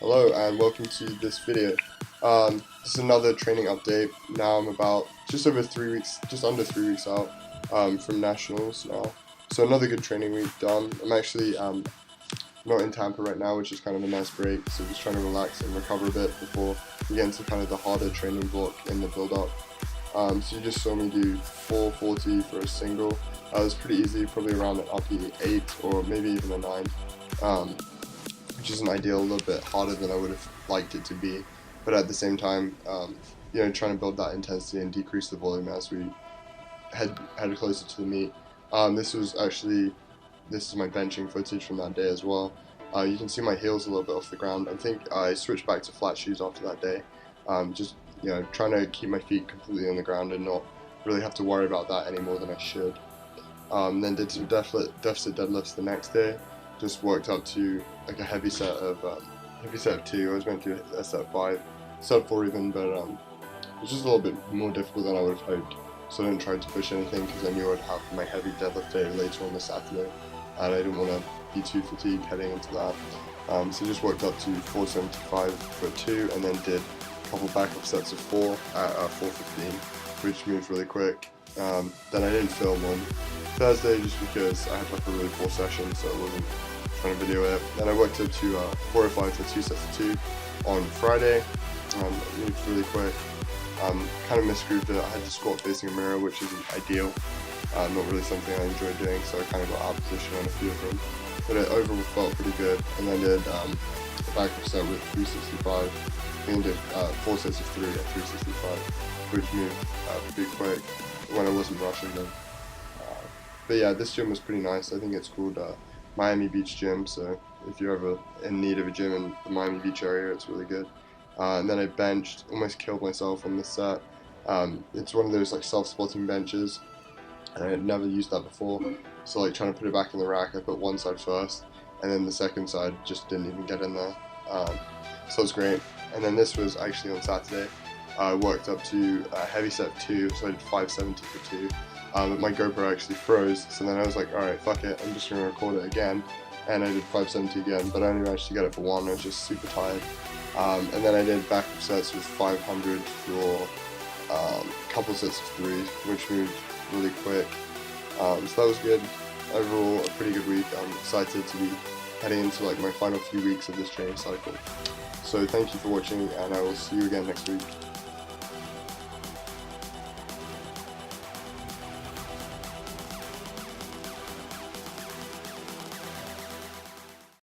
Hello and welcome to this video. This is another training update. Now I'm about just under 3 weeks out from nationals now. So another good training week done. I'm actually not in Tampa right now, which is kind of a nice break. So just trying to relax and recover a bit before we get into kind of the harder training block in the build-up. So you just saw me do 440 for a single. It was pretty easy, probably around an uppy 8 or maybe even a 9. Which isn't ideal, a little bit harder than I would have liked it to be, but at the same time, trying to build that intensity and decrease the volume as we head closer to the meet. This is my benching footage from that day as well. You can see my heels a little bit off the ground. I think I switched back to flat shoes after that day. Trying to keep my feet completely on the ground and not really have to worry about that any more than I should. Then did some deficit deadlifts the next day. Just worked up to like a heavy set of 2. I was meant to do a set of 5, set of 4 even, but it was just a little bit more difficult than I would have hoped. So I didn't try to push anything because I knew I'd have my heavy deadlift day later on this Saturday, and I didn't want to be too fatigued heading into that. So just worked up to 475 for 2, and then did a couple backup sets of 4 at 415, which moved really quick. Then I didn't film on Thursday just because I had like a really poor session, so I wasn't trying to video it. Then I worked up to 405 for 2 sets of 2 on Friday. Moved really quick. Kind of misgrouped it. I had to squat facing a mirror, which isn't ideal. Not really something I enjoy doing, so I kind of got out of position on a few of them. But it overall felt pretty good. And then did a backup set with 365. And did 4 sets of 3 at 365, which moved pretty quick when I wasn't rushing them. But yeah, this gym was pretty nice. I think it's called Miami Beach Gym, so if you're ever in need of a gym in the Miami Beach area, it's really good. And then I benched, almost killed myself on this set. It's one of those like self-splitting benches, and I had never used that before. So like trying to put it back in the rack, I put one side first, and then the second side just didn't even get in there. So it's great. And then this was actually on Saturday. I worked up to a heavy set of 2, so I did 570 for 2. But my GoPro actually froze, so then I was like, alright, fuck it, I'm just going to record it again. And I did 570 again, but I only managed to get it for 1, I was just super tired. And then I did backup sets with 500 for a couple sets of 3, which moved really quick. So that was good. Overall, a pretty good week. I'm excited to be heading into like my final few weeks of this training cycle. So thank you for watching, and I will see you again next week.